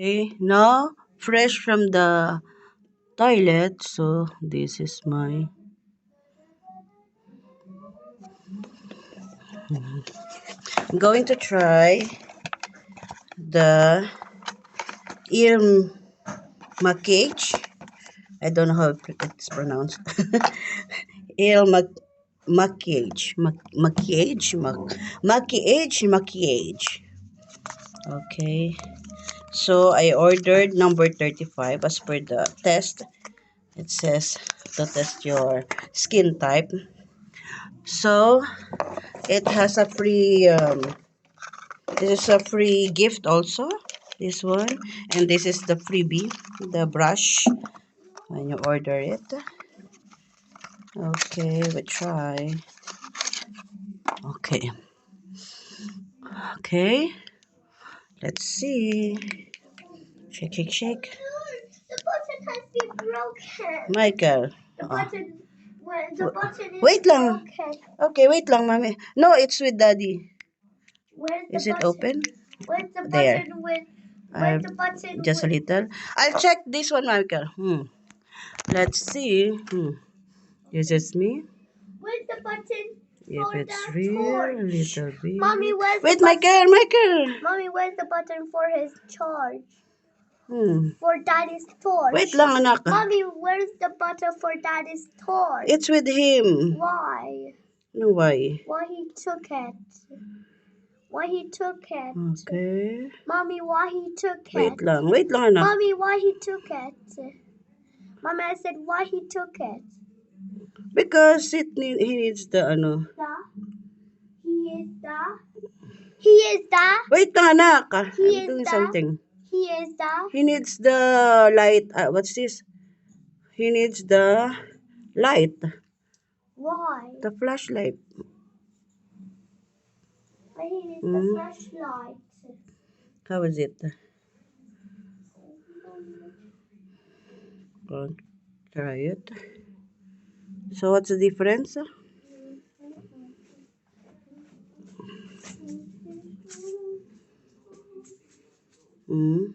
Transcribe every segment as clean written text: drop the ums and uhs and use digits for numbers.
Okay, now fresh from the toilet, so this is my I'm going to try the ear maquillage. I don't know how it's pronounced. ear maquillage, maquillage. Okay, so I ordered number 35 as per the test. It says to test your skin type. So it has a free this is a free gift also, this one, and this is the freebie, the brush when you order it. Okay, we try. Okay, okay, let's see. Shake, shake, shake. The button has been broken. Michael. The button, the button is wait lang. broken. Okay, wait lang, mommy. No, it's with daddy. Where's the Is it button? open? Where's the There. button with? Where's the button Just a with? little. I'll check this one, Michael. Let's see. This is me. Where's the button If for it's the real, a torch? little bit. Mommy, where's Wait, the button? Michael. Mommy, where's the button for his charge? Hmm. For Daddy's torch. Wait lang, anak. Mommy, where's the button for Daddy's torch? It's with him. Why? No, why? Why he took it? Why he took it? Okay. Mommy, why he took Wait it? lang, anak. Mommy, why he took it? Mommy, I said why he took it. Because he needs the ano. He is the. Wait lang, anak. He I'm is doing the. something. He is the. He needs the light. What's this? He needs the light. Why? The flashlight. Why he needs the flashlight? How is it? Go try it. So what's the difference? Mm.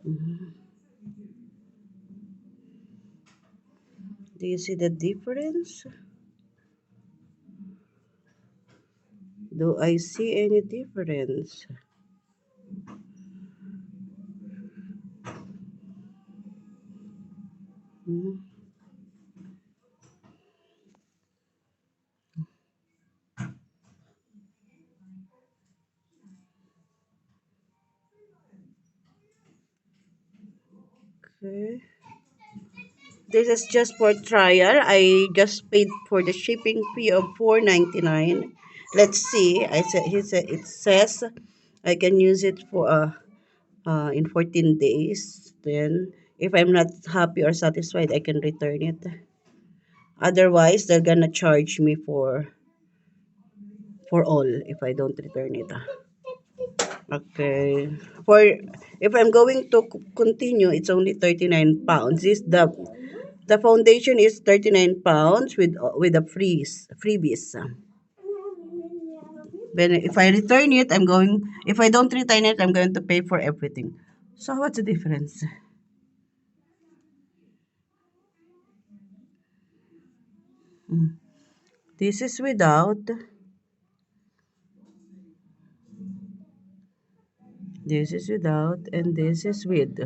Mm-hmm. Do you see the difference? Do I see any difference? Mm. Okay. This is just for trial. I just paid for the shipping fee of $4.99. Let's see. It says I can use it for in 14 days. Then if I'm not happy or satisfied, I can return it. Otherwise, they're gonna charge me for all if I don't return it. Okay. For if I'm going to continue, it's only 39 pounds. The foundation is 39 pounds with a freebies. When if I return it, if I don't return it, I'm going to pay for everything. So what's the difference? Mm. This is without, this is without, and this is with.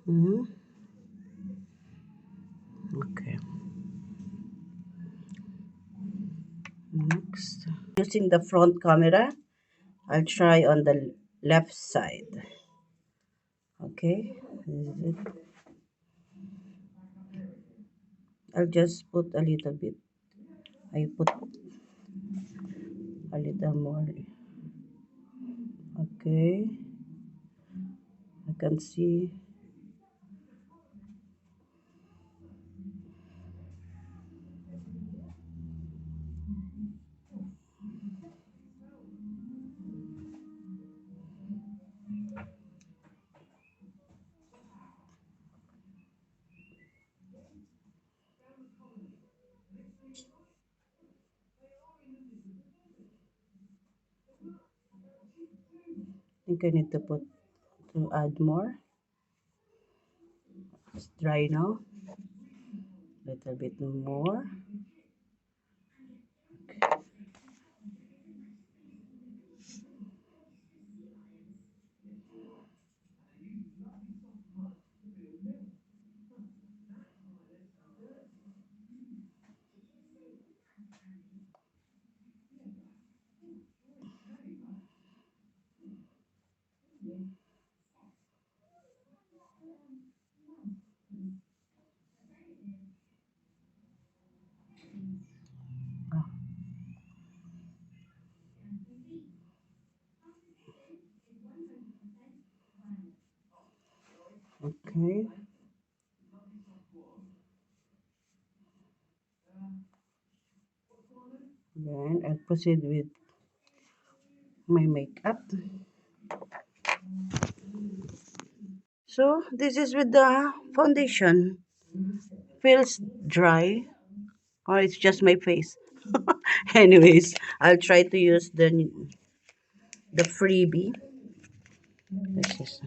Mhm. Okay. Next. Using the front camera, I'll try on the left side. Okay. This is it. I'll just put a little bit. I put a little more. Okay. I can see. think I need to add more. It's dry now. Little bit more. Ah, okay. Then I'll proceed with my makeup. So this is with the foundation. Feels dry, or it's just my face. Anyways, I'll try to use the freebie. This is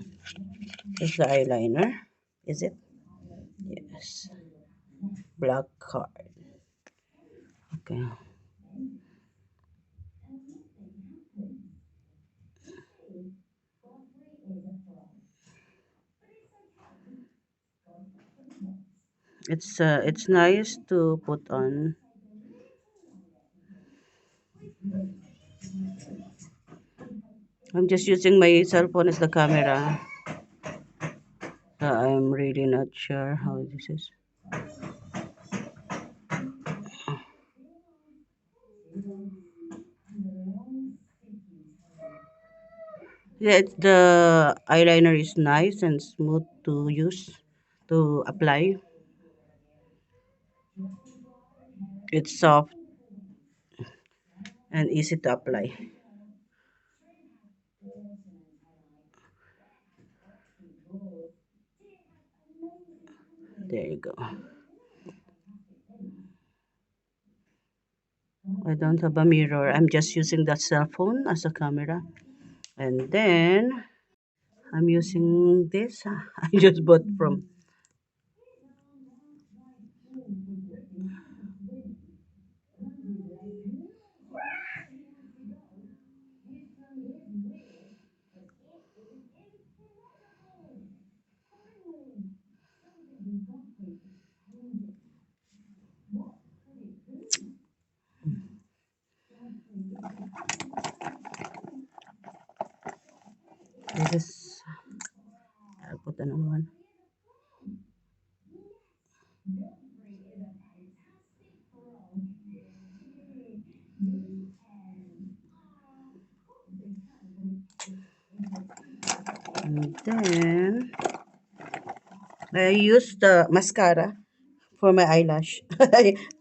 the eyeliner. Is it? Yes. Black card. Okay. It's nice to put on. I'm just using my cell phone as the camera. So I'm really not sure how this is. Yeah, the eyeliner is nice and smooth to use, to apply. It's soft and easy to apply. There you go. I don't have a mirror. I'm just using the cell phone as a camera. And then I'm using this. I just bought from. This is. I'll put another one. And then I use the mascara for my eyelash,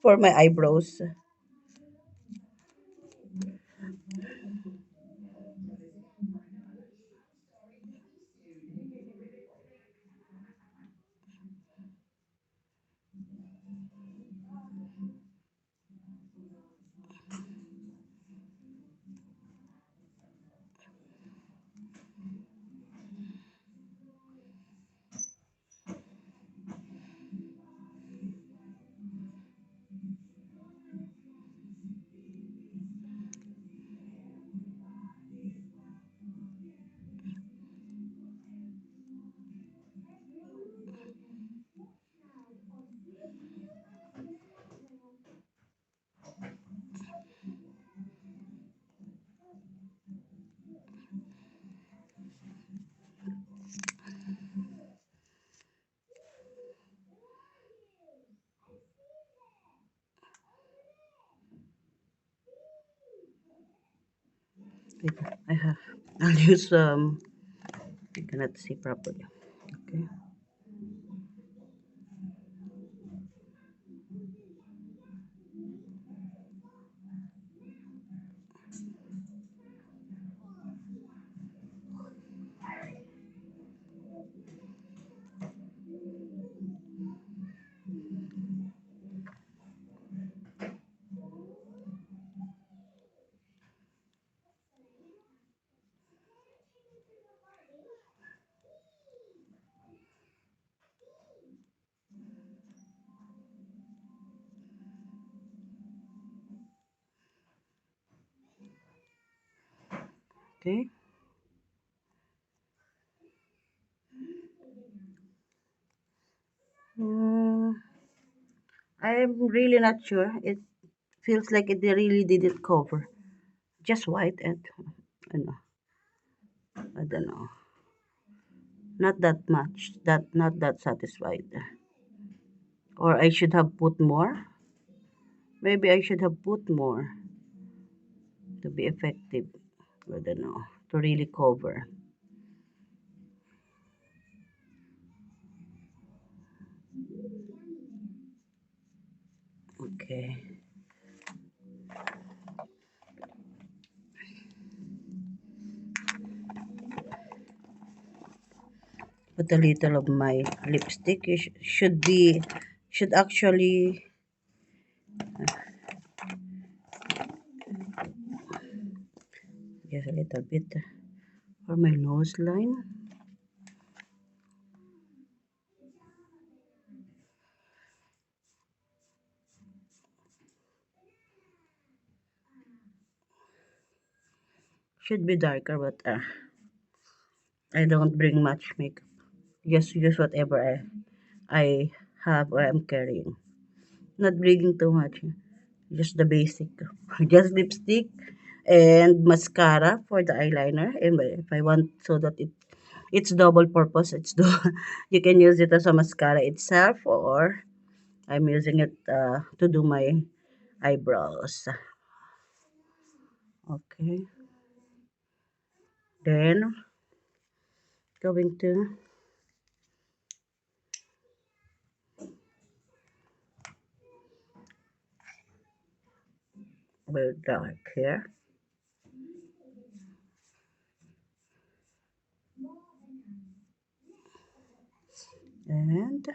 for my eyebrows. Wait, I have. I'll use I cannot see properly. Okay. Okay. Mm, I'm really not sure. It feels like it really didn't cover. Just white and I know. I don't know. Not that much. Not that satisfied. Or I should have put more. Maybe I should have put more to be effective. I don't know. To really cover. Okay. Put a little of my lipstick. Should actually just a little bit for my nose line. Should be darker, but I don't bring much makeup. Just use whatever I have or I'm carrying. Not bringing too much. Just the basic. Just lipstick and mascara for the eyeliner. And if I want so that it's double purpose, you can use it as a mascara itself or I'm using it to do my eyebrows. Okay. Then going to wear dark here. And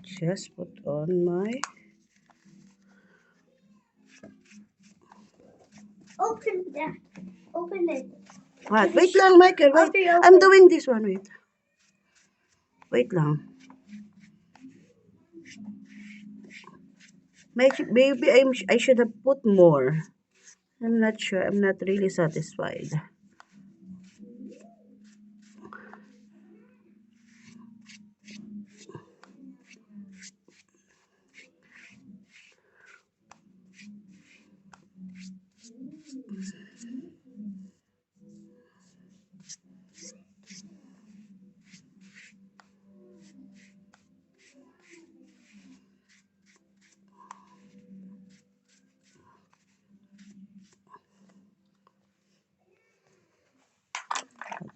just put on my Open that. Open it. what? Wait lang, Michael. Wait. Okay, I'm open. doing this one. Wait. Wait lang. Maybe I should have put more. I'm not sure. I'm not really satisfied.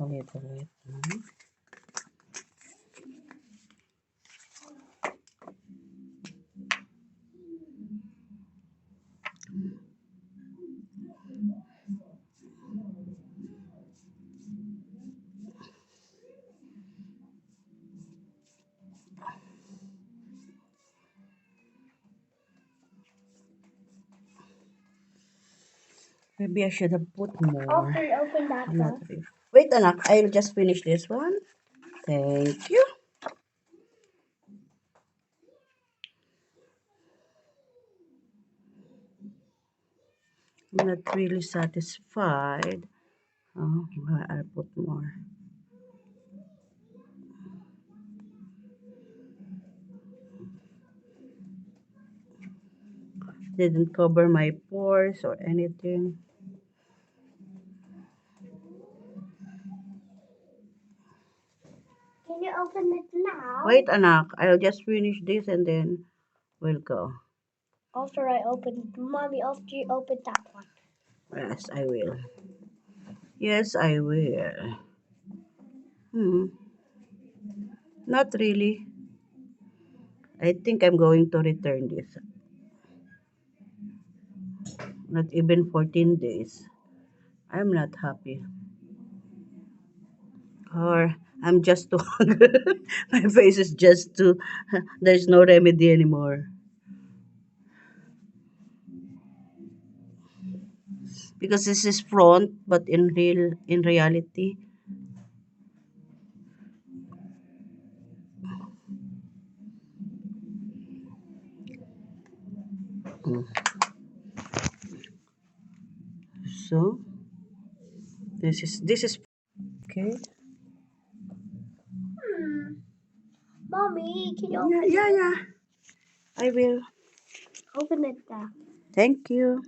A little bit. Maybe I should have put more. Open that I'm not one. really. Wait, anak. I'll just finish this one. Thank you. I'm not really satisfied. Oh, well, I'll put more. Didn't cover my pores or anything. Can you open it now? Wait, anak. I'll just finish this and then we'll go. After I open, mommy, after you open that one. Yes, I will. Yes, I will. Hmm. Not really. I think I'm going to return this. Not even 14 days. I'm not happy. Or I'm just too hungry. My face is just too. There's no remedy anymore. Because this is front, but in reality, mm, so This is okay. Mommy, can you Yeah, yeah, yeah. I will. open it now? Thank you.